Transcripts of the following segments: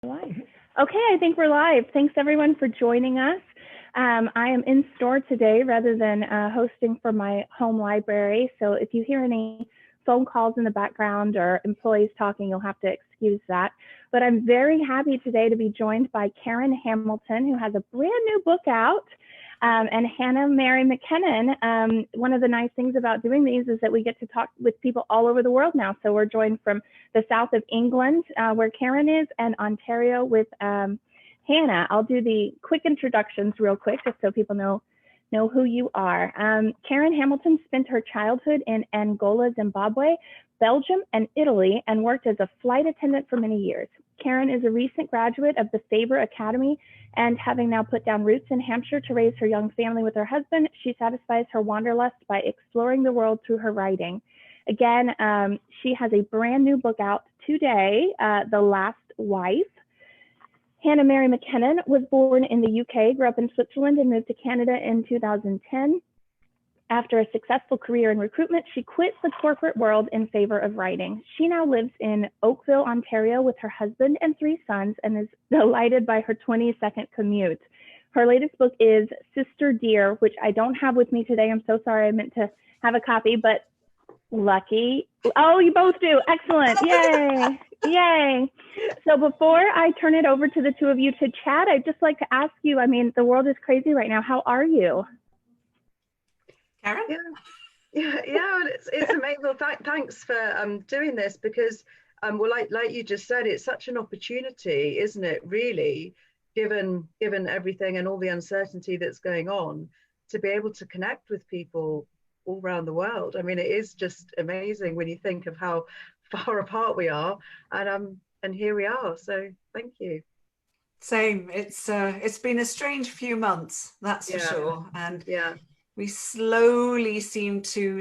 live. Okay, I think we're live. Thanks everyone for joining us. I am in store today rather than hosting from my home library. So if you hear any phone calls in the background or employees talking, you'll have to excuse that. But I'm very happy today to be joined by Karen Hamilton, who has a brand new book out, and Hannah Mary McKinnon. One of the nice things about doing these is that we get to talk with people all over the world now. So we're joined from the south of England, where Karen is, and Ontario with Hannah. I'll do the quick introductions real quick, just so people know who you are. Karen Hamilton spent her childhood in Angola, Zimbabwe, Belgium, and Italy, and worked as a flight attendant for many years. Karen is a recent graduate of the Faber Academy, and having now put down roots in Hampshire to raise her young family with her husband, she satisfies her wanderlust by exploring the world through her writing. Again, she has a brand new book out today, The Last Wife. Hannah Mary McKenna was born in the UK, grew up in Switzerland, and moved to Canada in 2010. After a successful career in recruitment, she quit the corporate world in favor of writing. She now lives in Oakville, Ontario with her husband and 3 sons, and is delighted by her 20-second commute. Her latest book is Sister Dear, which I don't have with me today. I'm so sorry, I meant to have a copy, but lucky. Oh, you both do. Excellent. Yay. Yay. So before I turn it over to the two of you to chat, I'd just like to ask you, I mean, the world is crazy right now. How are you? Karen? Yeah, it's amazing. Well, thanks for doing this, because well, like you just said, it's such an opportunity, isn't it, really, given everything and all the uncertainty that's going on, to be able to connect with people all around the world. I mean, it is just amazing when you think of how far apart we are, and here we are. So thank you. Same. It's been a strange few months, that's for sure. And yeah, we slowly seem to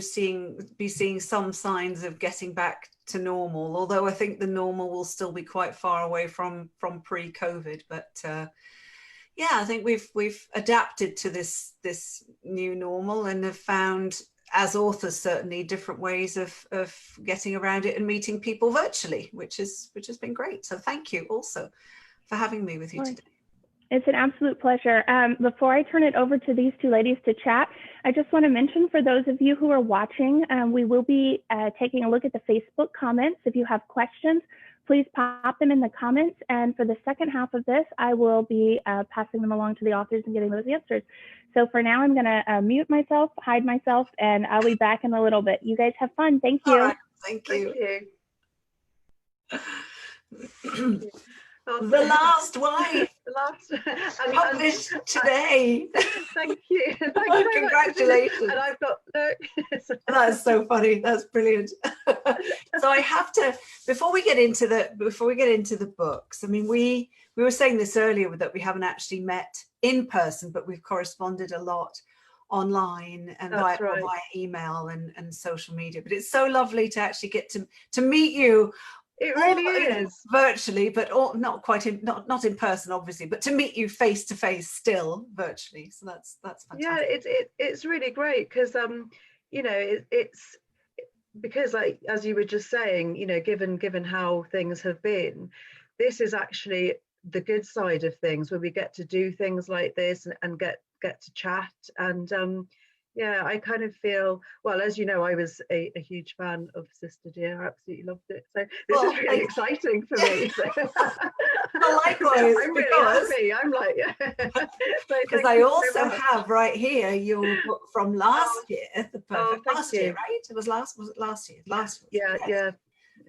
be seeing some signs of getting back to normal, although I think the normal will still be quite far away from pre-COVID. But yeah, I think we've adapted to this new normal, and have found, as authors certainly, different ways of getting around it and meeting people virtually, which has been great. So thank you also for having me with you today. It's an absolute pleasure. Before I turn it over to these two ladies to chat, I just want to mention, for those of you who are watching, we will be taking a look at the Facebook comments. If you have questions, please pop them in the comments. And for the second half of this, I will be passing them along to the authors and getting those answers. So for now, I'm going to mute myself, hide myself, and I'll be back in a little bit. You guys have fun. Thank you. All right. Thank you. Thank you. The Last Wife, published today. Thank you. Thank you very Congratulations. Much. And I've got, look. That's so funny. That's brilliant. So I have to, before we get into the books, I mean, we were saying this earlier, that we haven't actually met in person, but we've corresponded a lot online and via email and social media. But it's so lovely to actually get to meet you. It really is, virtually, but not not in person, obviously, but to meet you face to face still virtually. So that's fantastic. Yeah, it's really great, because you know, it's because, like, as you were just saying, you know, given how things have been, this is actually the good side of things, where we get to do things like this and get to chat. And yeah, I kind of feel, well, as you know, I was a huge fan of Sister Dear. I absolutely loved it. So this is really exciting for me. So. Well, likewise, I'm really happy. I'm like, because I also have right here your book from last year, last year, right? Was it last year? Yeah.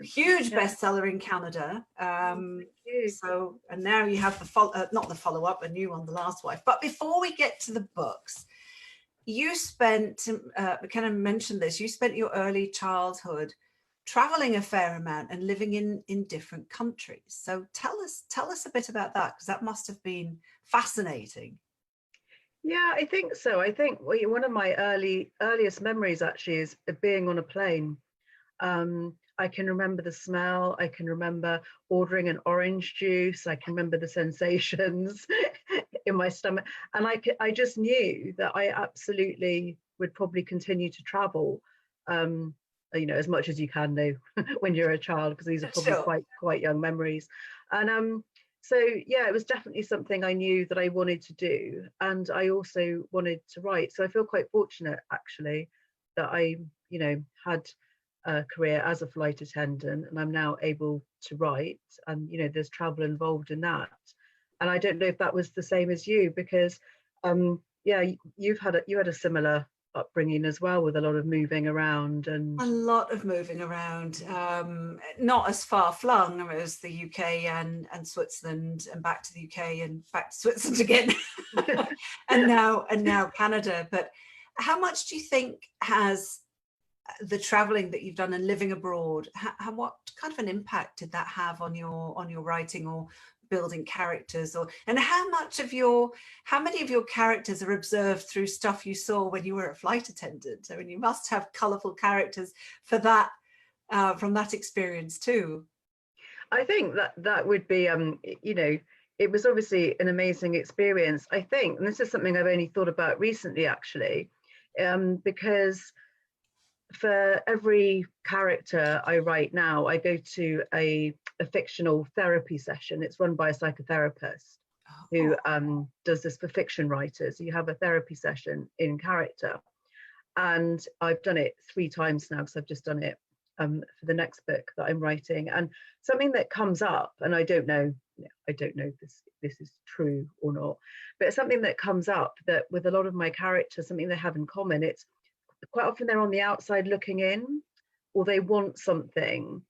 Huge bestseller in Canada. So, and now you have not the follow-up, a new one, The Last Wife. But before we get to the books, you spent, McKenna mentioned this, you spent your early childhood traveling a fair amount and living in different countries. So tell us a bit about that, because that must have been fascinating. Yeah, I think so. I think one of my earliest memories actually is of being on a plane. I can remember the smell. I can remember ordering an orange juice. I can remember the sensations in my stomach. And I just knew that I absolutely would probably continue to travel, you know, as much as you can do when you're a child, because these are probably quite young memories. And So yeah, it was definitely something I knew that I wanted to do, and I also wanted to write. So I feel quite fortunate actually that I, had a career as a flight attendant, and I'm now able to write, and there's travel involved in that. And I don't know if that was the same as you, because yeah, you had a similar upbringing as well, with a lot of moving around. And a lot of moving around, not as far flung as the UK and Switzerland, and back to the UK and back to Switzerland again, and now Canada. But how much do you think has the traveling that you've done and living abroad, what kind of an impact did that have on your writing or building characters, and how many of your characters are observed through stuff you saw when you were a flight attendant? I mean, you must have colourful characters for that, from that experience too. I think that would be, it was obviously an amazing experience, I think, and this is something I've only thought about recently actually, because for every character I write now, I go to a fictional therapy session. It's run by a psychotherapist who does this for fiction writers. You have a therapy session in character, and I've done it 3 times now, because I've just done it for the next book that I'm writing. And something that comes up, and I don't know if this is true or not, but something that comes up that with a lot of my characters, something they have in common, it's quite often they're on the outside looking in, or they want something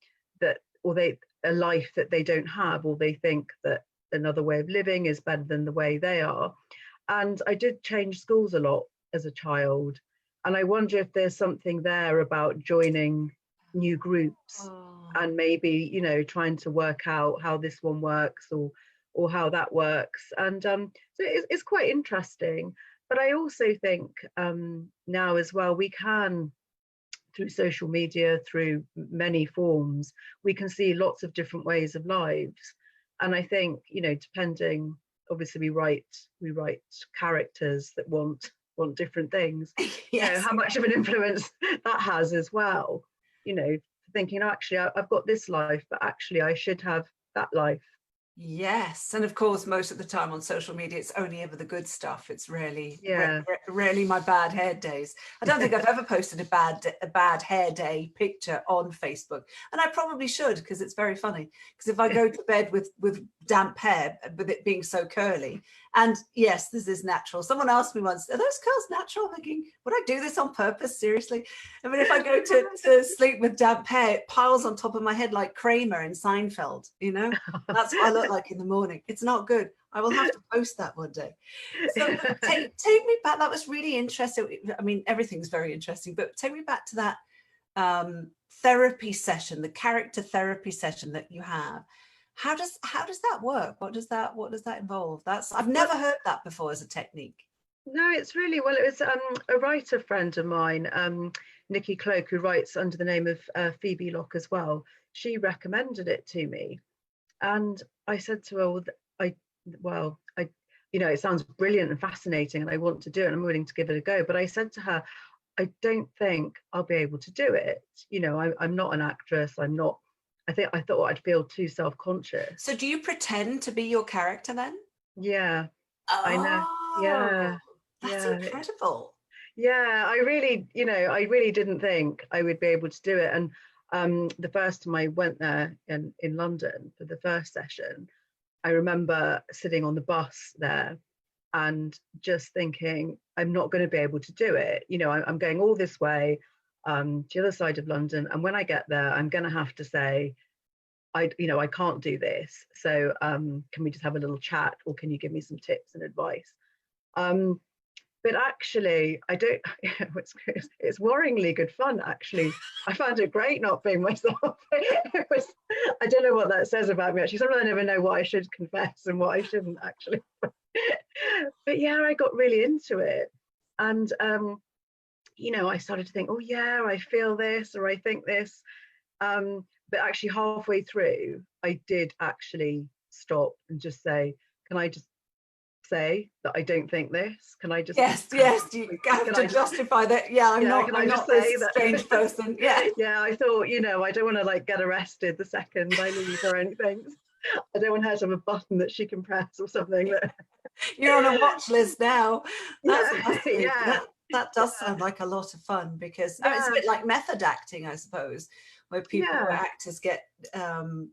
a life that they don't have, or they think that another way of living is better than the way they are. And I did change schools a lot as a child, and I wonder if there's something there about joining new groups and maybe trying to work out how this one works or how that works. And so it's quite interesting. But I also think now as well, we can, through social media, through many forms, we can see lots of different ways of lives. And I think, depending, obviously we write characters that want different things. Yes. How much of an influence that has as well. Thinking, actually, I've got this life, but actually I should have that life. Yes, and of course, most of the time on social media, it's only ever the good stuff. It's rarely my bad hair days. I don't think I've ever posted a bad hair day picture on Facebook, and I probably should, because it's very funny. Because if I go to bed with damp hair, with it being so curly, and yes, this is natural. Someone asked me once, "Are those curls natural?" I'm thinking, would I do this on purpose? Seriously? I mean, if I go to sleep with damp hair, it piles on top of my head like Kramer in Seinfeld. That's what I look like in the morning. It's not good. I will have to post that one day. So take me back. That was really interesting. I mean, everything's very interesting, but take me back to that therapy session, the character therapy session that you have. How does that work? What does that involve? I've never heard that before as a technique. No, it's really, well, it was a writer friend of mine, Nikki Cloak, who writes under the name of Phoebe Locke as well. She recommended it to me, and I said to her, it sounds brilliant and fascinating, and I want to do it, and I'm willing to give it a go. But I said to her, I don't think I'll be able to do it. I'm not an actress. I'm not. I thought I'd feel too self-conscious. So do you pretend to be your character then? Yeah. Oh, I know. Yeah. That's incredible. Yeah, I really didn't think I would be able to do it. And the first time I went there in London for the first session, I remember sitting on the bus there and just thinking, I'm not going to be able to do it. I'm going all this way to the other side of London, and when I get there, I'm going to have to say, I can't do this. So can we just have a little chat, or can you give me some tips and advice? But actually, I don't. It's worryingly good fun. Actually, I found it great not being myself. I don't know what that says about me. Actually, sometimes I never know what I should confess and what I shouldn't. Actually, but yeah, I got really into it, and I started to think, oh yeah, I feel this, or I think this. But actually, halfway through, I did actually stop and just say, "Can I just say that I don't think this? Can I just?" Yes. You have to justify that. Yeah, I'm not this strange person. Yeah. Yeah. I thought, I don't want to get arrested the second I leave or anything. I don't want her to have a button that she can press or something. You're on a watch list now. That's Yeah, fascinating. yeah, That does sound like a lot of fun, because I mean, it's a bit like method acting, I suppose, where people, where actors get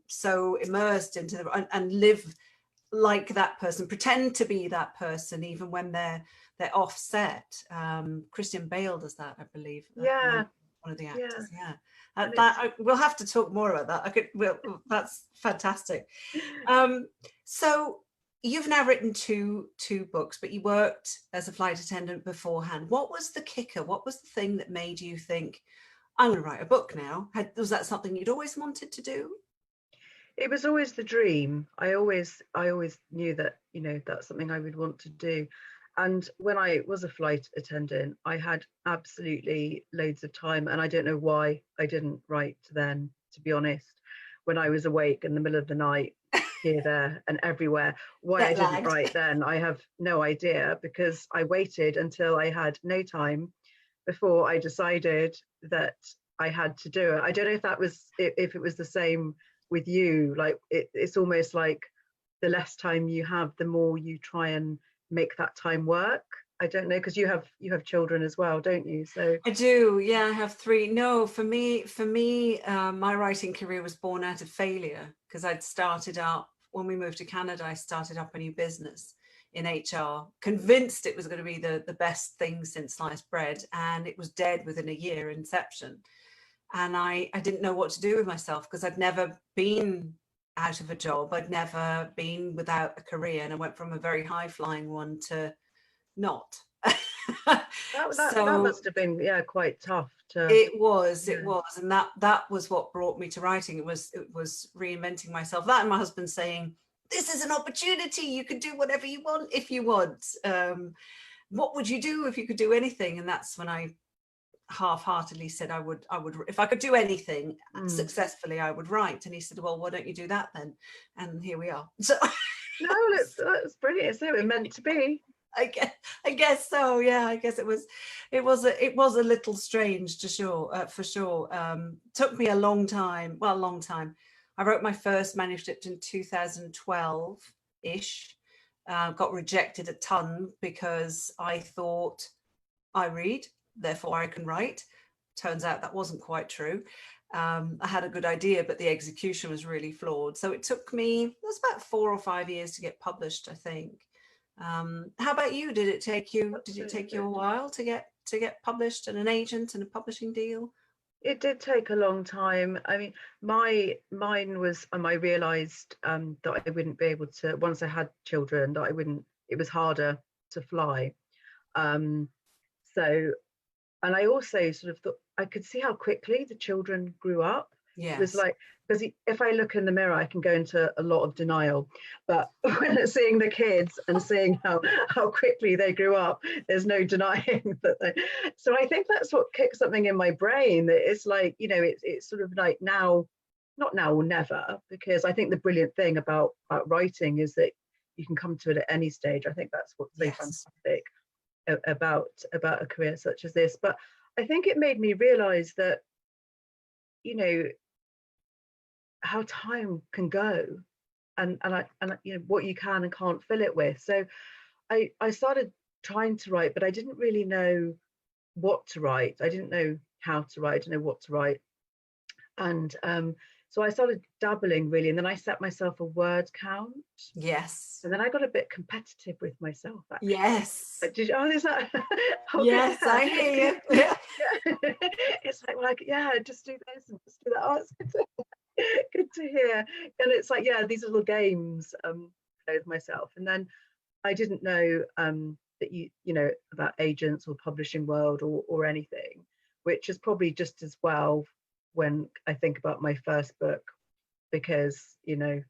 so immersed into and live like that person, pretend to be that person, even when they're offset. Christian Bale does that, I believe. yeah, One of the actors. Yeah. We'll have to talk more about that. That's fantastic. So you've now written two books, but you worked as a flight attendant beforehand. What was the kicker? What was the thing that made you think, I'm going to write a book now? Was that something you'd always wanted to do? It was always the dream. I always knew that, you know, that's something I would want to do. And when I was a flight attendant, I had absolutely loads of time, and I don't know why I didn't write then, to be honest. When I was awake in the middle of the night, here, there, and everywhere, why I didn't write then, I have no idea, because I waited until I had no time before I decided that I had to do it. I don't know if it was the same with you. Like it's almost like the less time you have, the more you try and make that time work. I don't know, because you have children as well, don't you? So I do, yeah. I have three. No, for me, my writing career was born out of failure, because I'd started up when we moved to Canada. I started up a new business in HR, convinced it was going to be the best thing since sliced bread, and it was dead within a year, inception. And I didn't know what to do with myself, because I'd never been out of a job. I'd never been without a career, and I went from a very high flying one to not. that must have been quite tough to. It was, and that was what brought me to writing. It was reinventing myself. That and my husband saying, "This is an opportunity. You can do whatever you want if you want. What would you do if you could do anything?" And that's when I half-heartedly said I would if I could do anything successfully, I would write. And he said, "Well, why don't you do that then?" And here we are. So no, that's brilliant. So it meant to be. I guess so. Yeah, I guess it was a little strange, for sure. Took me a long time. Well, a long time. I wrote my first manuscript in 2012 ish. Got rejected a ton, because I thought, I read, therefore I can write. Turns out that wasn't quite true. I had a good idea, but the execution was really flawed. So it was about 4 or 5 years to get published, I think. How about you? Did it take you a while to get published, and an agent and a publishing deal? It did take a long time. I mean, mine was, I realized that I wouldn't be able to, once I had children, that I wouldn't, it was harder to fly. So, and I also sort of thought, I could see how quickly the children grew up. Yes. It was like, because if I look in the mirror, I can go into a lot of denial. But when seeing the kids and seeing how quickly they grew up, there's no denying that. So I think that's what kicked something in my brain. That it's like, you know, it's sort of like now, not now or never. Because I think the brilliant thing about writing is that you can come to it at any stage. I think that's what's so fantastic about a career such as this. But I think it made me realize that, you know, how time can go, and you know, what you can and can't fill it with. So I started trying to write, but I didn't really know what to write. I didn't know how to write. I didn't know what to write. And so I started dabbling, really, and then I set myself a word count. Yes. And then I got a bit competitive with myself, actually. Yes. Did you, is that? Yes, I hear you. Yeah. It's like, well, just do this and just do that. Oh, it's good to hear. And it's like, these little games with myself. And then I didn't know that you know about agents or publishing world or anything, which is probably just as well when I think about my first book, because, you know,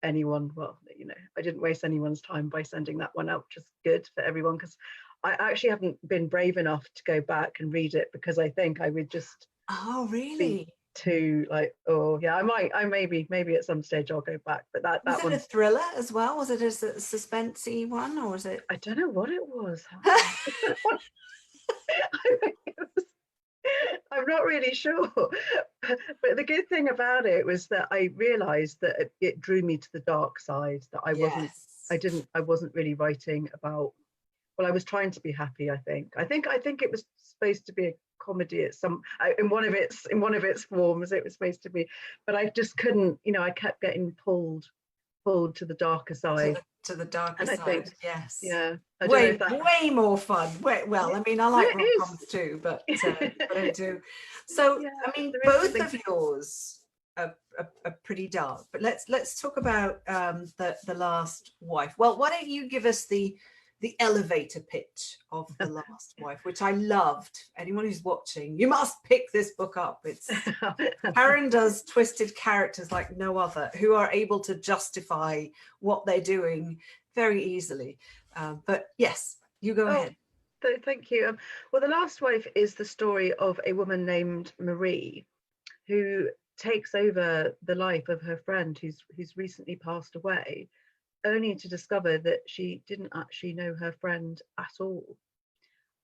anyone, well, you know, I didn't waste anyone's time by sending that one out, which is good for everyone, because I actually haven't been brave enough to go back and read it, because I think I would just really too like, I maybe at some stage I'll go back. But that was it a thriller as well? Was it a suspensey one, or was it? I don't know what it was. I'm not really sure. But the good thing about it was that I realized that it drew me to the dark side, that Yes. I wasn't really writing about, well, I was trying to be happy, I think. I think it was supposed to be a comedy at some in one of its forms. It was supposed to be, but I just couldn't, I kept getting pulled to the darker side. To the darker And I side, think, yes. yeah, I don't know if way more fun. Well, I mean, I like rom-coms too, but I do. So, yeah, I mean, both of yours are pretty dark. But let's talk about the Last Wife. Well, why don't you give us the elevator pitch of The Last Wife, which I loved. Anyone who's watching, you must pick this book up. It's Karen does twisted characters like no other, who are able to justify what they're doing very easily. But yes, you go ahead. Thank you. Well, The Last Wife is the story of a woman named Marie, who takes over the life of her friend who's recently passed away, only to discover that she didn't actually know her friend at all.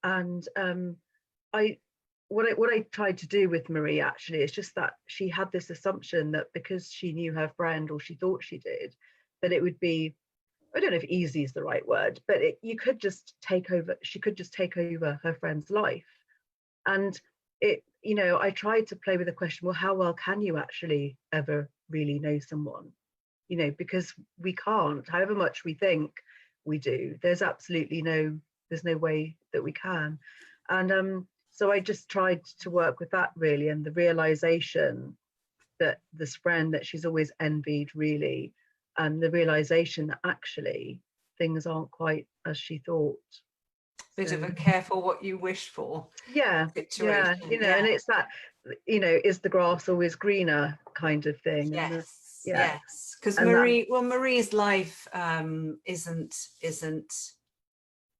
And what I tried to do with Marie actually is just that she had this assumption that because she knew her friend, or she thought she did, that it would be, I don't know if easy is the right word, but she could just take over her friend's life. And I tried to play with the question, well, how well can you actually ever really know someone? Because we can't, however much we think we do, there's no way that we can. And so I just tried to work with that really, and the realization that this friend that she's always envied really, and the realization that actually things aren't quite as she thought. Bit of a careful what you wish for situation. And it's that, is the grass always greener kind of thing. Yes, because Marie's life isn't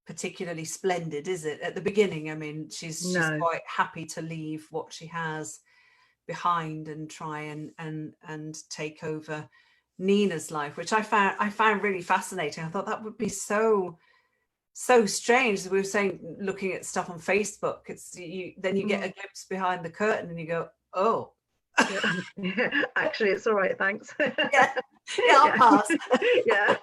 particularly splendid, is it? At the beginning, I mean, she's quite happy to leave what she has behind and try and take over Nina's life, which I found really fascinating. I thought that would be so strange. As we were saying, looking at stuff on Facebook, then you get a glimpse behind the curtain and you go, oh. Actually, it's all right, thanks. I'll pass. Yeah.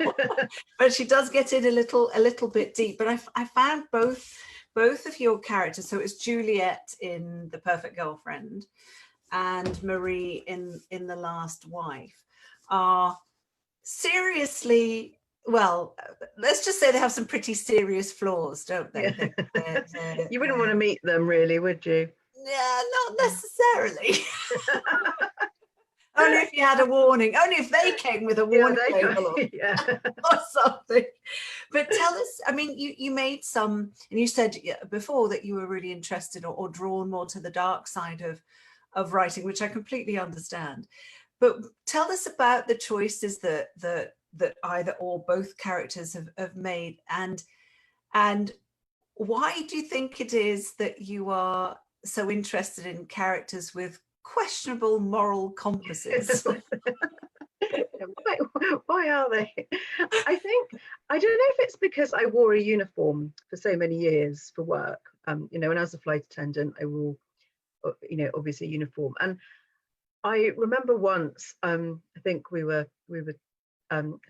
But she does get in a little bit deep. But I found both of your characters, so it's Juliet in The Perfect Girlfriend and Marie in The Last Wife, are seriously, well, let's just say they have some pretty serious flaws, don't they? Yeah. You wouldn't want to meet them, really, would you? Yeah, not necessarily. Only if you had a warning. Only if they came with a warning label or something. But tell us, I mean, you made some, and you said before that you were really interested or drawn more to the dark side of writing, which I completely understand. But tell us about the choices that either or both characters have made, and why do you think it is that you are so interested in characters with questionable moral compasses? Why are they? I don't know if it's because I wore a uniform for so many years for work, and as a flight attendant I wore obviously a uniform. And I remember once, I think we were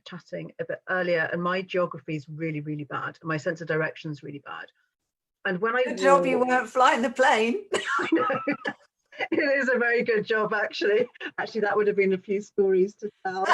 chatting a bit earlier, and my geography is really, really bad, and my sense of direction is really bad. And when Good job you weren't flying the plane. I know. It is a very good job, actually. That would have been a few stories to tell.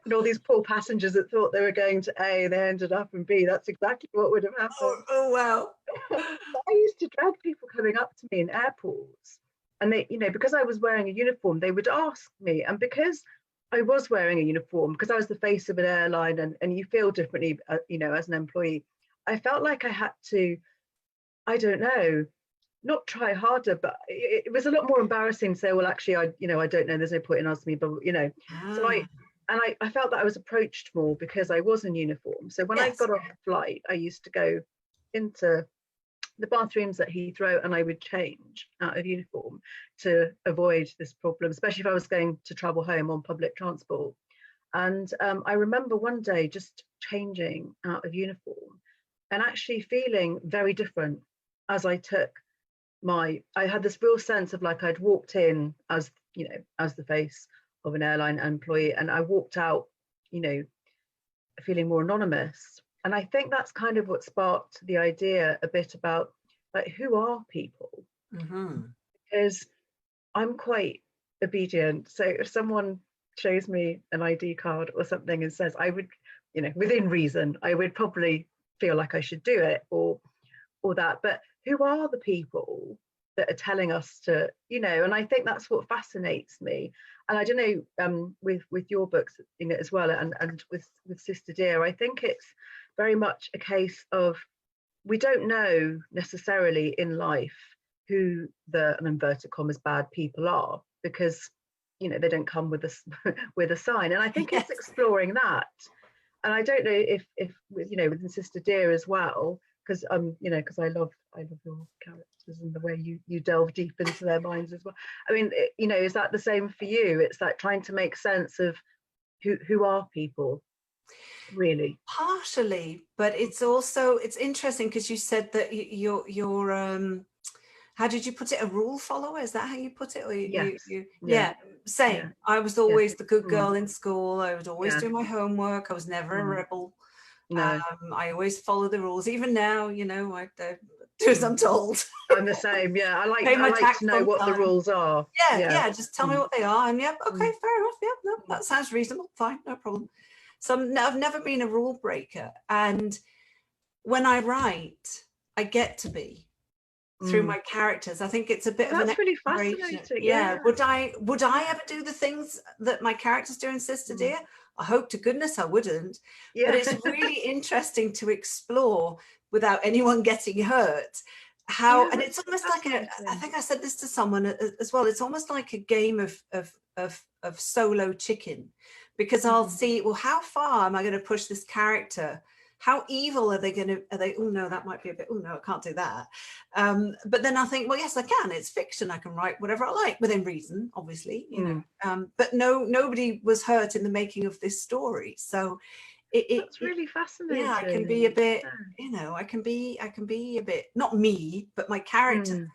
And all these poor passengers that thought they were going to A, they ended up in B. That's exactly what would have happened. Oh wow. I used to drag people coming up to me in airports, and they, because I was wearing a uniform, they would ask me, and because I was wearing a uniform, because I was the face of an airline, and you feel differently, as an employee, I felt like I had to, I don't know, not try harder, but it was a lot more embarrassing to say, well, actually, I don't know, there's no point in asking me, but So I felt that I was approached more because I was in uniform. So when I got off the flight, I used to go into the bathrooms at Heathrow and I would change out of uniform to avoid this problem, especially if I was going to travel home on public transport. And I remember one day just changing out of uniform and actually feeling very different as I took I had this real sense of like I'd walked in as, you know, as the face of an airline employee, and I walked out, you know, feeling more anonymous. And I think that's kind of what sparked the idea a bit about like, who are people? Because I'm quite obedient. So if someone shows me an ID card or something and says, I would, you know, within reason, I would probably feel like I should do it or that. But who are the people that are telling us to, you know? And I think that's what fascinates me. And I don't know, with your books, you know, as well, and with Sister Dear, I think it's very much a case of we don't know necessarily in life who the, in inverted commas, bad people are, because, you know, they don't come with a with a sign. And I think it's exploring that. And I don't know if you know, within Sister Dear as well, because you know, because I love your characters and the way you delve deep into their minds as well. I mean, you know, is that the same for you? It's like trying to make sense of who are people, really. Partially, but it's also, it's interesting because you said that you're how did you put it, a rule follower? Is that how you put it? Or yeah, same. Yeah. I was always the good girl in school. I would always do my homework. I was never a rebel. No. I always follow the rules. Even now, you know, I do as I'm told. I'm the same. Yeah, I like to know what the rules are. Yeah. Just tell me what they are, and okay, fair enough. Yeah, no, that sounds reasonable. Fine, no problem. So I've never been a rule breaker, and when I write, I get to be through my characters. I think it's a bit of an really fascinating. Yeah. Would I ever do the things that my characters do in Sister Dear? I hope to goodness I wouldn't. But it's really interesting to explore without anyone getting hurt. How and it's almost like I think I said this to someone as well. It's almost like a game of solo chicken, because I'll see, well, how far am I going to push this character? How evil are they? Oh no, that might be a bit, oh no, I can't do that. But then I think, well, yes, I can. It's fiction. I can write whatever I like within reason, obviously, you know. But nobody was hurt in the making of this story. So it's really fascinating. Yeah, I can be a bit, you know, I can be a bit, not me, but my character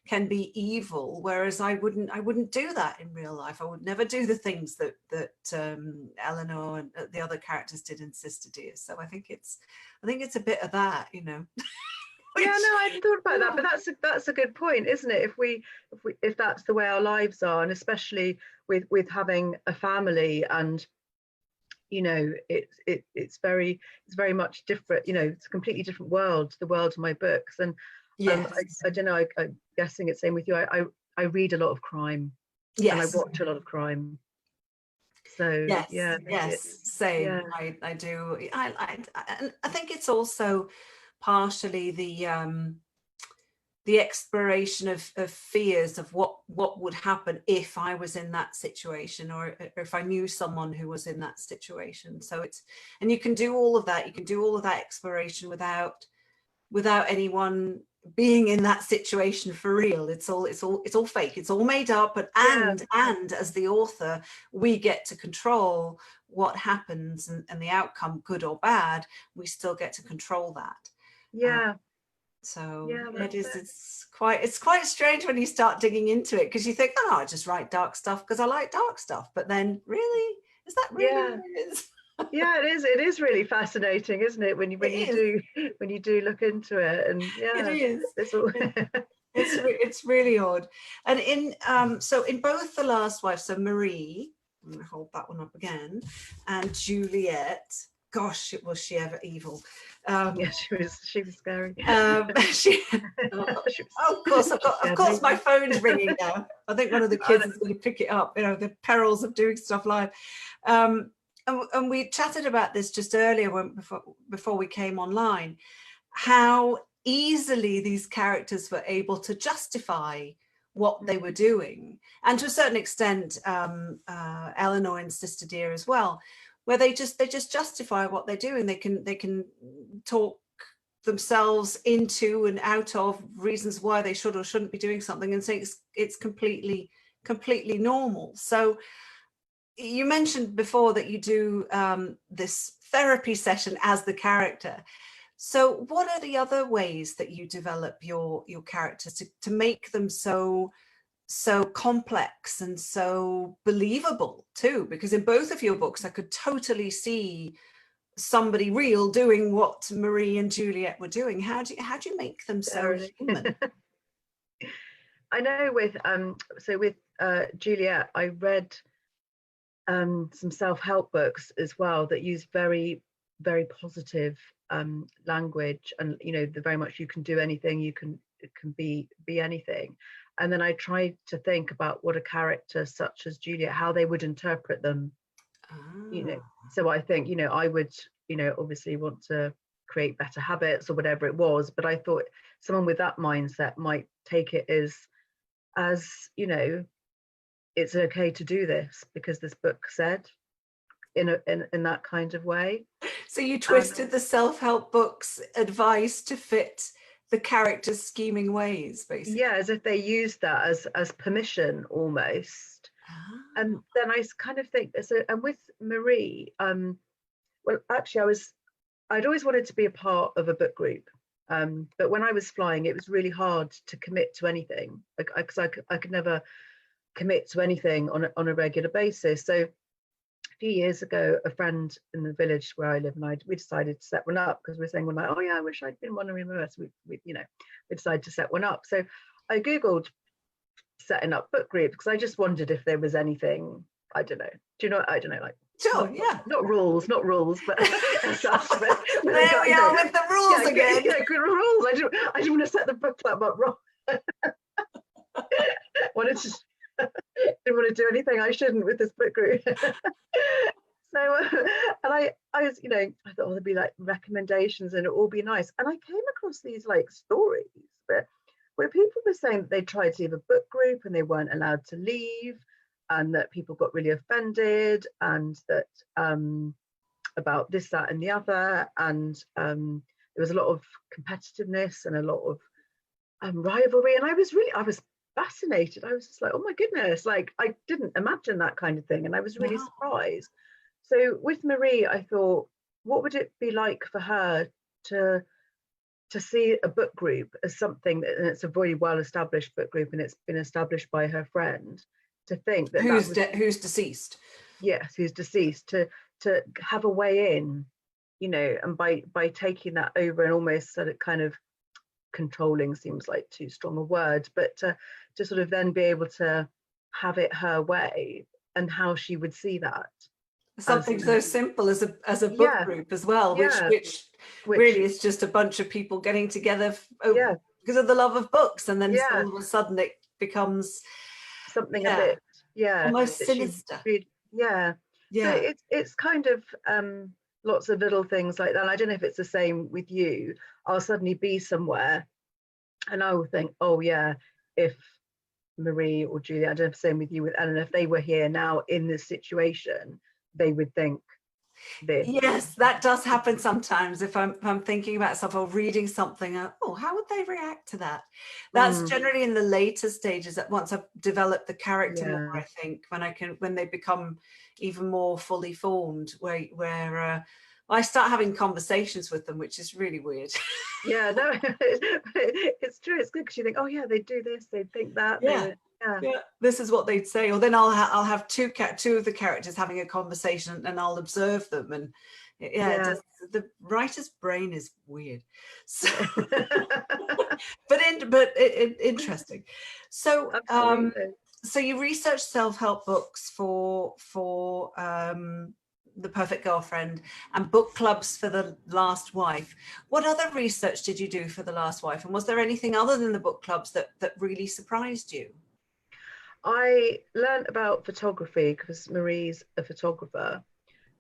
can be evil, whereas I wouldn't do that in real life. I would never do the things that Eleanor and the other characters did in Sister Dear. So I think it's a bit of that, you know. Yeah, no, I hadn't thought about that, but that's a good point, isn't it? If that's the way our lives are, and especially with having a family, and you know, it's very much different. You know, it's a completely different world to the world of my books. And I don't know, I'm guessing it's same with you. I read a lot of crime, and I watch a lot of crime. So same. Yeah. I do. I think it's also partially the exploration of fears of what would happen if I was in that situation, or if I knew someone who was in that situation. So and you can do all of that. You can do all of that exploration without anyone being in that situation for real. It's all fake. It's all made up. But and as the author, we get to control what happens, and the outcome, good or bad, we still get to control that. Yeah. It's quite strange when you start digging into it, because you think, oh, I just write dark stuff because I like dark stuff. But then really, is that really what it is? Yeah, it is really fascinating, isn't it, when you do look into it. And it is. It's really odd. And in so in both The Last Wife, so Marie, I'm going to hold that one up again, and Juliet, gosh, was she ever evil. She was scary. Of course my phone's ringing now. I think one of the kids is going to pick it up, you know, the perils of doing stuff live. And we chatted about this just earlier before we came online, how easily these characters were able to justify what they were doing, and to a certain extent Eleanor in Sister Dear as well, where they just justify what they're doing. They can talk themselves into and out of reasons why they should or shouldn't be doing something, and say it's completely normal. So you mentioned before that you do this therapy session as the character. So what are the other ways that you develop your characters to make them so complex and so believable too? Because in both of your books, I could totally see somebody real doing what Marie and Juliet were doing. How do you make them so human? I know with Juliet, I read some self-help books as well that use very, very positive language, and the very much you can do anything, it can be anything. And then I tried to think about what a character such as Juliet, how they would interpret them. So I think I would obviously want to create better habits or whatever it was, but I thought someone with that mindset might take it as it's okay to do this because this book said in that kind of way. So you twisted the self-help book's advice to fit the character's scheming ways, basically. Yeah, as if they used that as permission almost. And then I kind of think so. And with Marie, well, actually, I'd always wanted to be a part of a book group. But when I was flying, it was really hard to commit to anything because I could never commit to anything on a regular basis. So a few years ago, a friend in the village where I live and we decided to set one up because we were saying one night, oh yeah, I wish I'd been one in reverse. We decided to set one up. So I Googled setting up book groups because I just wondered if there was anything, I don't know. Do you know? I don't know, like. Sure, not rules, but there we are with the rules again. Good rules. I didn't want to set the book club up wrong. Didn't want to do anything I shouldn't with this book group. So, and I was, I thought, there'd be like recommendations and it all be nice. And I came across these like stories where people were saying that they tried to leave a book group and they weren't allowed to leave, and that people got really offended, and that about this, that, and the other, and there was a lot of competitiveness and a lot of rivalry. And I was fascinated. I was just like, oh my goodness, like I didn't imagine that kind of thing, and I was really surprised. So with Marie, I thought, what would it be like for her to see a book group as something that, and it's a very well-established book group, and it's been established by her friend, to think that who's deceased. Yes, who's deceased, to have a way in, and by taking that over and almost sort of kind of controlling seems like too strong a word, but to sort of then be able to have it her way and how she would see that. Something so simple as a book group as well, which really is just a bunch of people getting together because of the love of books, and then all of a sudden it becomes something a bit almost sinister. So it's kind of lots of little things like that. And I don't know if it's the same with you. I'll suddenly be somewhere and I will think, oh yeah, if Marie or Julia, I don't know if it's the same with you with Ellen, if they were here now in this situation, they would think this. Yes, that does happen sometimes. If I'm thinking about stuff or reading something, how would they react to that? That's generally in the later stages, that once I've developed the character more, I think, when they become even more fully formed, where I start having conversations with them, which is really weird. Yeah, no, it's true. It's good because you think, oh yeah, they do this, they think that. Yeah. This is what they'd say. Or then I'll have two of the characters having a conversation, and I'll observe them. And the writer's brain is weird. So, but interesting. So, so you researched self-help books for The Perfect Girlfriend and book clubs for The Last Wife. What other research did you do for The Last Wife? And was there anything other than the book clubs that really surprised you? I learned about photography because Marie's a photographer.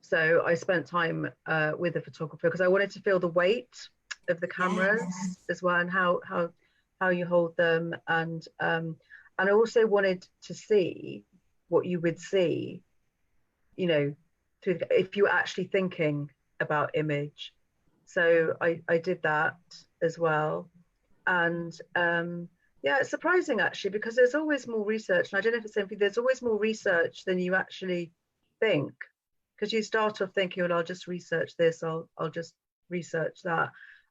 So I spent time with a photographer because I wanted to feel the weight of the cameras as well, and how you hold them. And I also wanted to see what you would see, if you were actually thinking about image. So I did that as well. And it's surprising actually, because there's always more research, and I don't know if it's simply there's always more research than you actually think, because you start off thinking, well, I'll just research this, I'll just research that,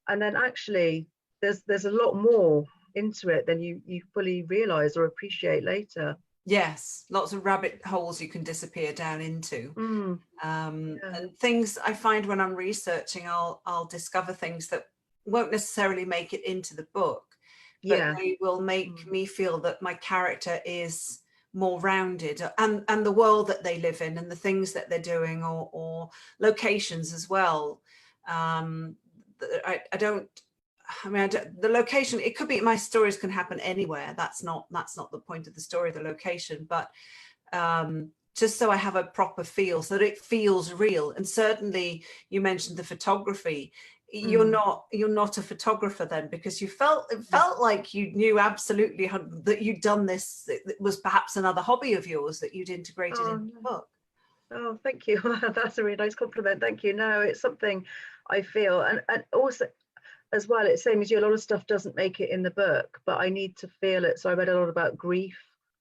and then actually there's a lot more into it than you fully realize or appreciate later. Yes, lots of rabbit holes you can disappear down into. And things I find when I'm researching, I'll discover things that won't necessarily make it into the book, but they will make me feel that my character is more rounded, and the world that they live in and the things that they're doing, or locations as well. The location, it could be, my stories can happen anywhere. That's not the point of the story, the location, but just so I have a proper feel, so that it feels real. And certainly you mentioned the photography. You're not a photographer then, because it felt like you knew absolutely that you'd done this. It was perhaps another hobby of yours that you'd integrated into the book. Oh, thank you. That's a really nice compliment. Thank you. No, it's something I feel, and also as well, it's same as you, a lot of stuff doesn't make it in the book, but I need to feel it. So I read a lot about grief.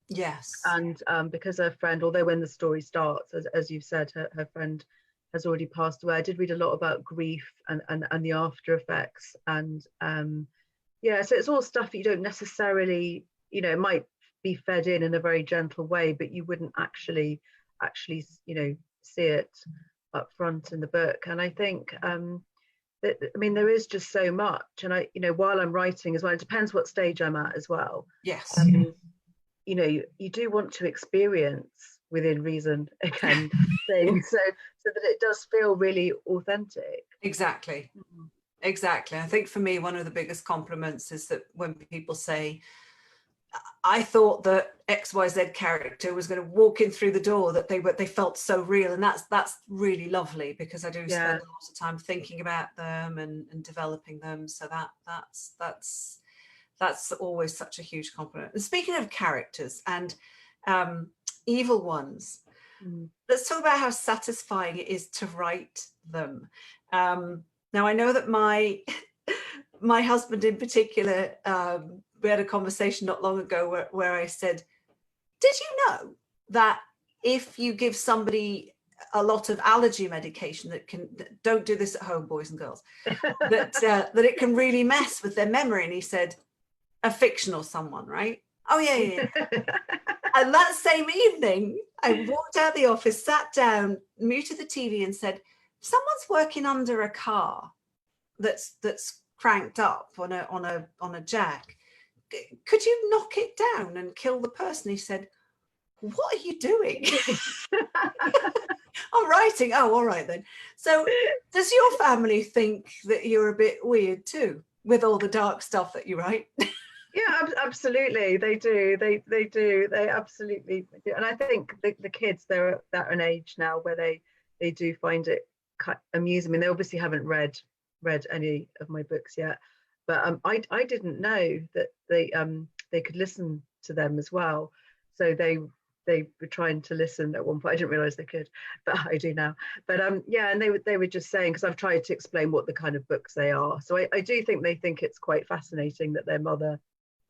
Yes. And because her friend, although when the story starts, as you've said, her friend has already passed away, I did read a lot about grief and the after effects. And so it's all stuff that you don't necessarily, it might be fed in a very gentle way, but you wouldn't actually see it up front in the book. And I think there is just so much, and while I'm writing as well, it depends what stage I'm at as well. Yes. You do want to experience within reason again things, so that it does feel really authentic. Exactly. I think for me, one of the biggest compliments is that when people say, I thought that XYZ character was going to walk in through the door, that they felt so real, and that's really lovely, because I do spend a lot of time thinking about them and developing them. So that's always such a huge compliment. And speaking of characters and evil ones, let's talk about how satisfying it is to write them. Now I know that my husband in particular, we had a conversation not long ago where I said, did you know that if you give somebody a lot of allergy medication don't do this at home, boys and girls, that it can really mess with their memory? And he said, a fictional someone, right? Oh yeah. And that same evening, I walked out the office, sat down, muted the TV and said, if someone's working under a car that's cranked up on a jack, could you knock it down and kill the person? He said, what are you doing? I'm writing. Oh, all right then. So does your family think that you're a bit weird too, with all the dark stuff that you write? Yeah, absolutely. They do. They do. They absolutely do. And I think the kids, they're at an age now where they do find it quite amusing. I mean, they obviously haven't read any of my books yet, but I didn't know that they could listen to them as well. So they were trying to listen at one point. I didn't realize they could, but I do now. But and they were just saying, because I've tried to explain what the kind of books they are. So I do think they think it's quite fascinating that their mother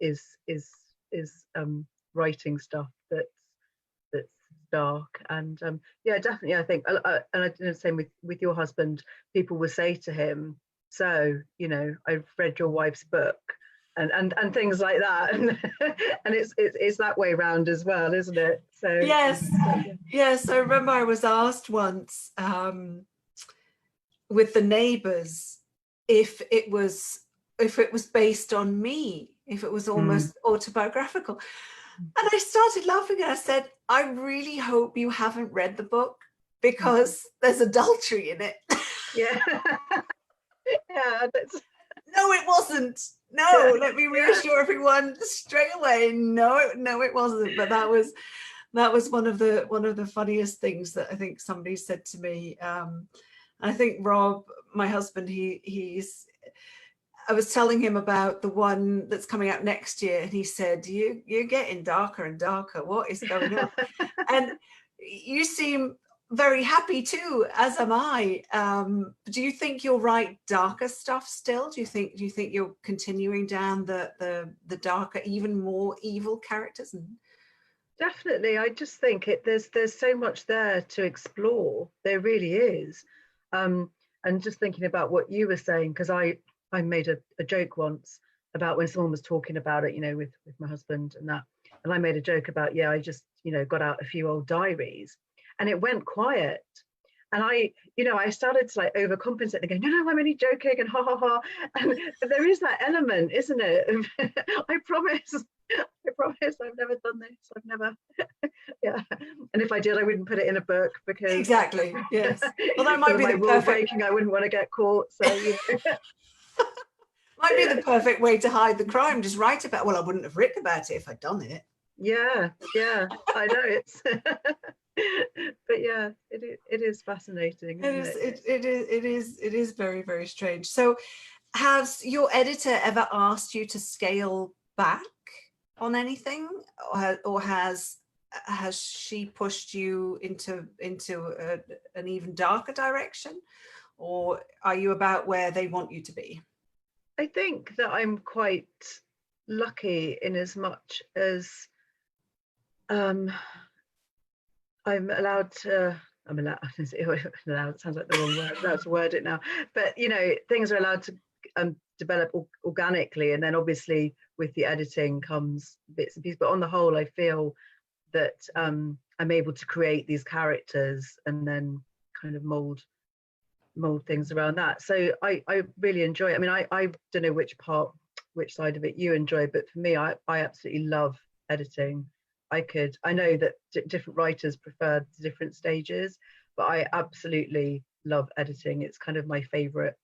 is writing stuff that's dark. And definitely, I think, and I did the same with your husband. People will say to him, so I've read your wife's book, and things like that, and it's that way round as well, isn't it? So yes. I remember I was asked once with The Neighbours if it was based on me, if it was almost autobiographical. And I started laughing and I said, I really hope you haven't read the book, because there's adultery in it. Yeah. No, it wasn't. No, let me reassure everyone straight away. No, it wasn't. But that was one of the funniest things that I think somebody said to me. I think Rob, my husband, I was telling him about the one that's coming out next year, and he said, you're getting darker and darker. What is going on? And you seem very happy too, as am I. Do you think you'll write darker stuff still? Do you think you're continuing down the darker, even more evil characters? Definitely. I just think there's so much there to explore. There really is. And just thinking about what you were saying, because I I made a joke once about when someone was talking about it, with my husband and that, and I made a joke about, I just, got out a few old diaries, and it went quiet. And I started to like overcompensate and go, no, I'm only joking, and ha ha ha. And but there is that element, isn't it? I promise I've never done this. I've never, yeah. And if I did, I wouldn't put it in a book because exactly, yes. Well, that might be the rule breaking. I wouldn't want to get caught. So might be the perfect way to hide the crime. Just write about. Well, I wouldn't have written about it if I'd done it. Yeah, I know it's. But yeah, it is fascinating. It is very, very strange. So has your editor ever asked you to scale back on anything, or has she pushed you into an even darker direction, or are you about where they want you to be? I think that I'm quite lucky in as much as I'm allowed, allowed sounds like the wrong word, allowed to word it now, but things are allowed to develop organically, and then obviously with the editing comes bits and pieces, but on the whole I feel that I'm able to create these characters and then kind of mold things around that. So I really enjoy it. I mean, I don't know which side of it you enjoy, but for me, I absolutely love editing. I know that different writers prefer the different stages, but I absolutely love editing. It's kind of my favorite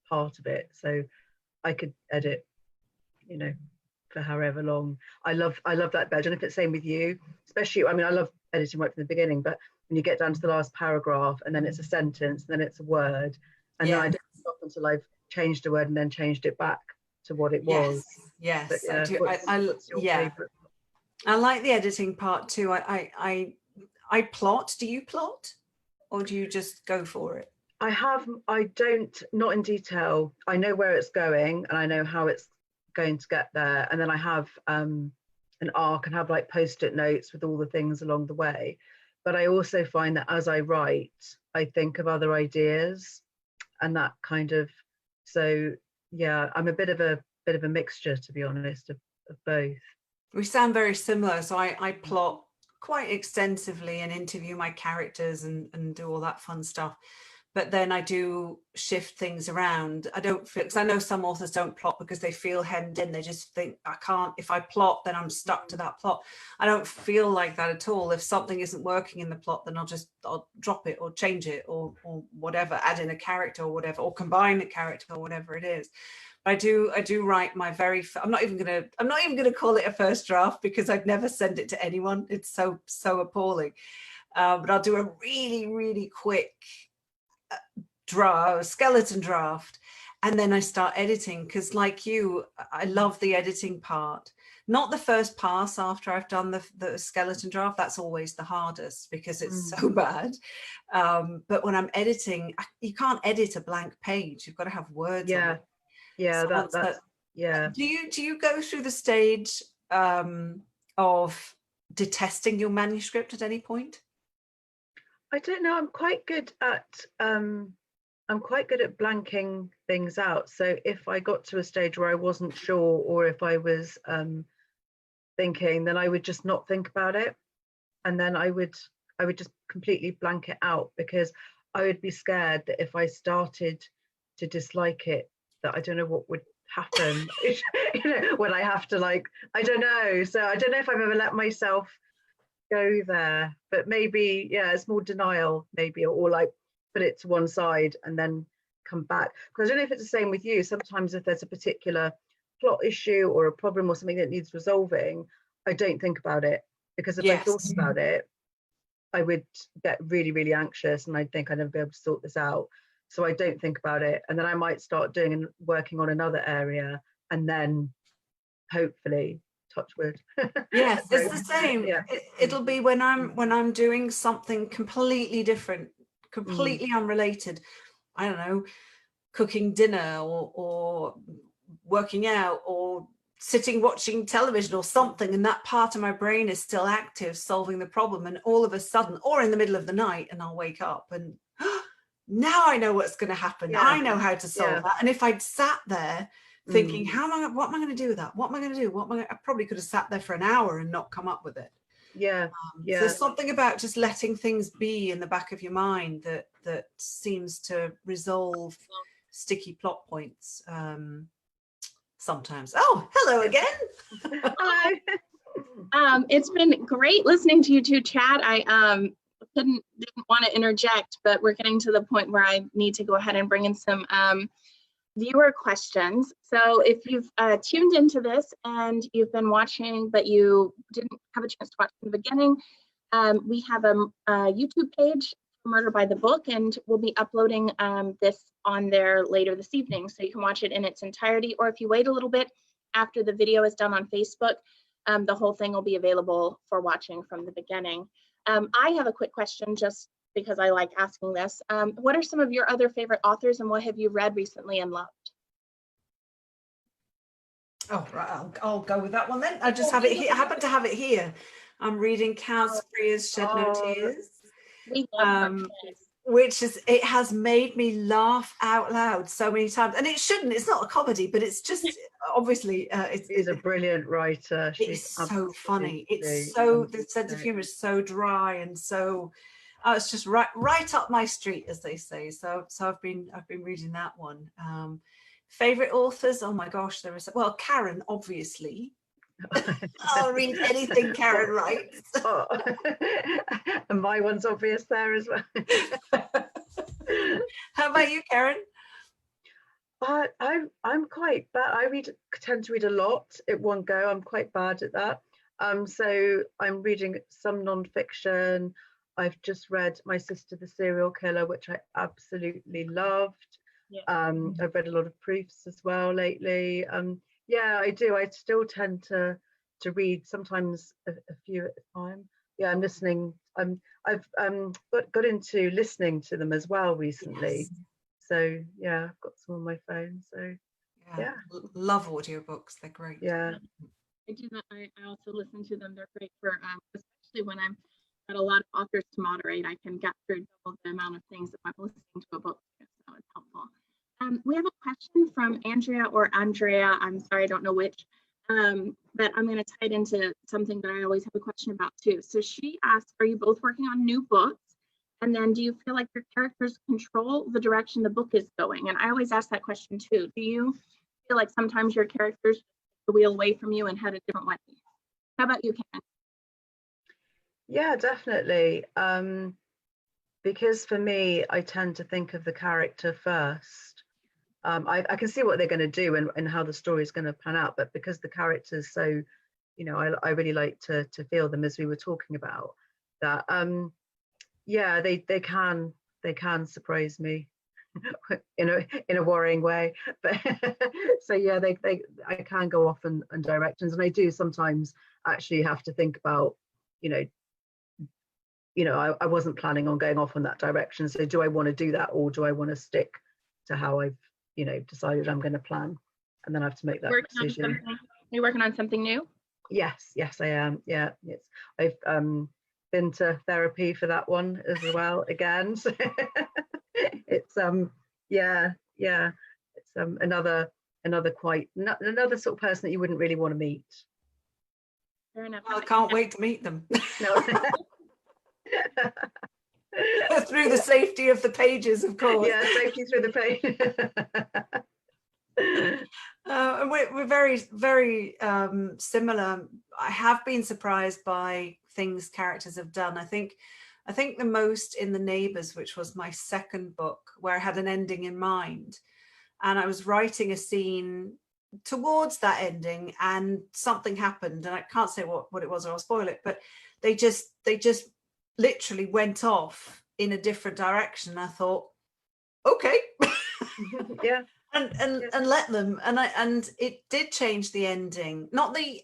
part of it. So I could edit, for however long. I love that badge. And if it's same with you, especially, I mean, I love editing right from the beginning, but when you get down to the last paragraph and then it's a sentence, and then it's a word, and then I don't stop until I've changed a word and then changed it back to what it was. Yes, but, I do. What's your favorite? I like the editing part too. I plot. Do you plot, or do you just go for it? Not in detail. I know where it's going and I know how it's going to get there, and then I have an arc and have like post-it notes with all the things along the way. But I also find that as I write, I think of other ideas, and that kind of, so yeah, I'm a bit of a mixture, to be honest, of both. We sound very similar. So I plot quite extensively and interview my characters and do all that fun stuff. But then I do shift things around. I don't feel, because I know some authors don't plot because they feel hemmed in. They just think, I can't, if I plot, then I'm stuck to that plot. I don't feel like that at all. If something isn't working in the plot, then I'll drop it or change it or whatever, add in a character or whatever, or combine a character or whatever it is. But I do write my I'm not even gonna call it a first draft, because I'd never send it to anyone. It's so appalling. But I'll do a really, really quick skeleton draft, and then I start editing, because like you, I love the editing part. Not the first pass after I've done the skeleton draft. That's always the hardest because it's so bad. But when I'm editing, you can't edit a blank page. You've got to have words on it. Yeah, so yeah. Do you go through the stage of detesting your manuscript at any point? I don't know. I'm quite good at blanking things out. So if I got to a stage where I wasn't sure, or if I was thinking, then I would just not think about it, and then I would just completely blank it out, because I would be scared that if I started to dislike it, that I don't know what would happen. When I have to, like, I don't know. So I don't know if I've ever let myself go there, but maybe, yeah, it's more denial, maybe, or like put it to one side and then come back. Because I don't know if it's the same with you. Sometimes if there's a particular plot issue or a problem or something that needs resolving, I don't think about it, because if I thought about it, I would get really, really anxious, and I'd think I'd never be able to sort this out. So I don't think about it, and then I might start doing and working on another area, and then hopefully, touch wood. Yes, it's the same. Yeah. It'll be when I'm doing something completely different, completely unrelated. I don't know, cooking dinner or working out or sitting watching television or something, and that part of my brain is still active solving the problem, and all of a sudden, or in the middle of the night, and I'll wake up and now I know what's going to happen. Yeah. I know how to solve that. And if I'd sat there thinking, what am I going to do with that? What am I going to do? I probably could have sat there for an hour and not come up with it. Yeah. So there's something about just letting things be in the back of your mind that seems to resolve sticky plot points sometimes. Oh, hello again. Hello. It's been great listening to you two chat. I didn't want to interject, but we're getting to the point where I need to go ahead and bring in some viewer questions. So if you've tuned into this and you've been watching, but you didn't have a chance to watch in the beginning, we have a YouTube page, Murder by the Book, and we'll be uploading this on there later this evening. So you can watch it in its entirety, or if you wait a little bit after the video is done on Facebook, the whole thing will be available for watching from the beginning. I have a quick question, just because I like asking this. What are some of your other favorite authors, and what have you read recently and loved? Oh, right, I'll go with that one then. I just have it here. I happen to have it here. I'm reading Kaz Freer's Shed No Tears, which it has made me laugh out loud so many times. And it shouldn't, it's not a comedy, but it's just, obviously, She's a brilliant writer. It's so funny. It's so, the sense of humor is so dry and so, it's just right up my street, as they say. So I've been reading that one. Favorite authors? Oh my gosh, there is, well, Karen, obviously. I'll read anything Karen writes. Oh. And my one's obvious there as well. How about you, Karen? I'm quite bad. I tend to read a lot at one go. I'm quite bad at that. So I'm reading some non-fiction. I've just read My Sister the Serial Killer, which I absolutely loved. Yeah. I've read a lot of proofs as well lately. Yeah, I do. I still tend to read, sometimes a few at a time. Yeah, I'm listening. I've got into listening to them as well recently. Yes. So yeah, I've got some on my phone. So yeah. Love audiobooks. They're great. Yeah. I do that. I also listen to them. They're great for especially when I'm got a lot of authors to moderate. I can get through double the amount of things if I'm listening to a book. So it's helpful. We have a question from Andrea or Andrea. I'm sorry, I don't know which, but I'm going to tie it into something that I always have a question about too. So she asked, are you both working on new books? And then do you feel like your characters control the direction the book is going? And I always ask that question too. Do you feel like sometimes your characters take the wheel away from you and head a different way? How about you, Karen? Yeah, definitely. Because for me, I tend to think of the character first. I can see what they're going to do and how the story is going to pan out, but because the characters, so, you know, I really like to feel them, as we were talking about that. Yeah, they can surprise me in a worrying way, but so yeah, I can go off in directions, and I do sometimes actually have to think about, you know, I wasn't planning on going off in that direction, so do I want to do that, or do I want to stick to how I've, you know, decided I'm going to plan, and then I have to make that decision. You're working on something new? Yes, I am. Yeah, I've been to therapy for that one as well again. So it's yeah, it's another another sort of person that you wouldn't really want to meet. Fair enough. Well, I can't wait to meet them. No. Through the safety of the pages, of course. Yeah, safety through the page. We're very, very similar. I have been surprised by things characters have done. I think the most in The Neighbours, which was my second book, where I had an ending in mind, and I was writing a scene towards that ending, and something happened, and I can't say what it was, or I'll spoil it, but they just literally went off in a different direction. I thought, okay. Yeah. And let them, and it did change the ending, not the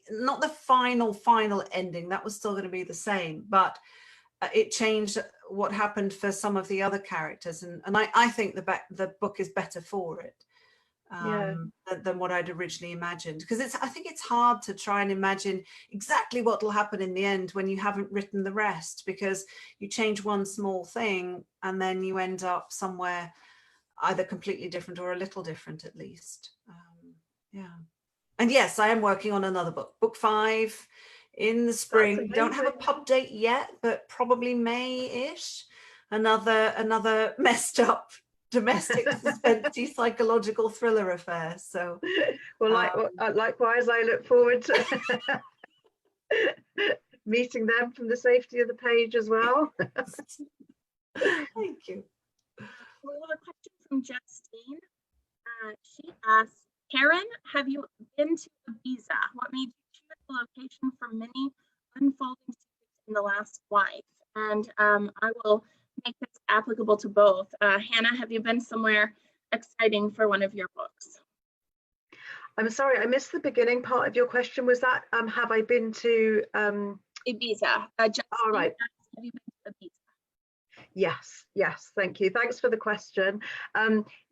final ending, that was still going to be the same, but it changed what happened for some of the other characters, and I think the book is better for it. than what I'd originally imagined. Because I think it's hard to try and imagine exactly what will happen in the end when you haven't written the rest, because you change one small thing and then you end up somewhere either completely different or a little different at least. And yes, I am working on another book, book 5 in the spring. Don't have a pub date yet, but probably May-ish. Another messed up domestic suspensey psychological thriller affair. So well, likewise, I look forward to meeting them from the safety of the page as well. Thank you. We have a question from Justine. She asks, Karen, have you been to Ibiza? What made you choose the location for many unfolding secrets in The Last Wife? And I will make this applicable to both. Hannah, have you been somewhere exciting for one of your books? I'm sorry, I missed the beginning part of your question. Was that, have I been to Ibiza? All right. Have you been to Ibiza? Yes, thank you. Thanks for the question.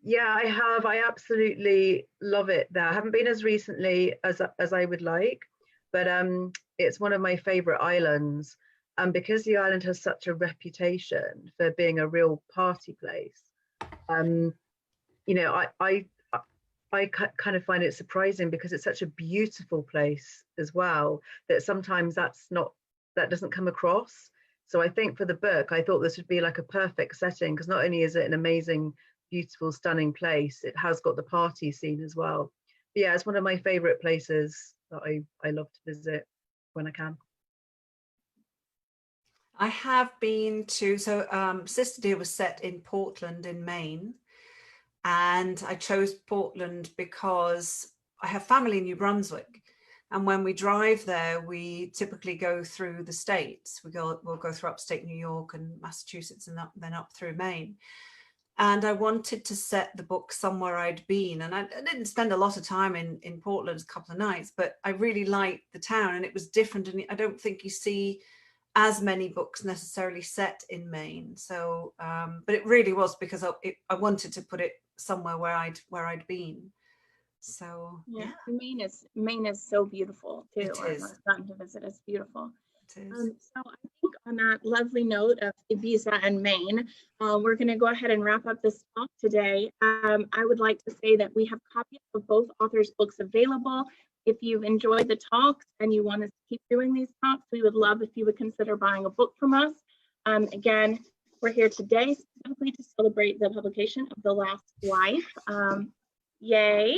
Yeah, I have. I absolutely love it there. I haven't been as recently as I would like, but it's one of my favorite islands. And because the island has such a reputation for being a real party place, you know, I kind of find it surprising, because it's such a beautiful place as well, that sometimes that doesn't come across. So I think for the book, I thought this would be like a perfect setting, because not only is it an amazing, beautiful, stunning place, it has got the party scene as well. But yeah, it's one of my favorite places that I love to visit when I can. I have been to, Sister Dear was set in Portland in Maine, and I chose Portland because I have family in New Brunswick. And when we drive there, we typically go through the states. We'll go through upstate New York and Massachusetts, and then up through Maine. And I wanted to set the book somewhere I'd been. And I didn't spend a lot of time in Portland, a couple of nights, but I really liked the town, and it was different. And I don't think you see as many books necessarily set in Maine. So, but it really was because I wanted to put it somewhere where I'd been. So yeah. Maine is so beautiful too. It is. I've gotten to visit. It's beautiful. It is. So I think on that lovely note of Ibiza and Maine, we're going to go ahead and wrap up this talk today. I would like to say that we have copies of both authors' books available. If you've enjoyed the talks and you want us to keep doing these talks, we would love if you would consider buying a book from us. Again, we're here today specifically to celebrate the publication of The Last Wife. Yay!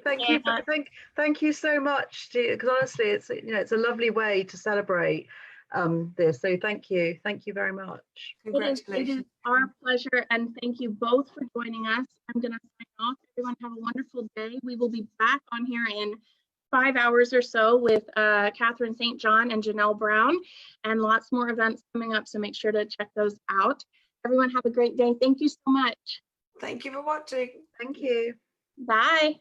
Thank you so much, because honestly, it's a lovely way to celebrate this. So thank you very much. Congratulations! It is our pleasure, and thank you both for joining us. I'm going to sign off. Everyone have a wonderful day. We will be back on here in 5 hours or so with Catherine St. John and Janelle Brown, and lots more events coming up. So make sure to check those out. Everyone have a great day. Thank you so much. Thank you for watching. Thank you. Bye.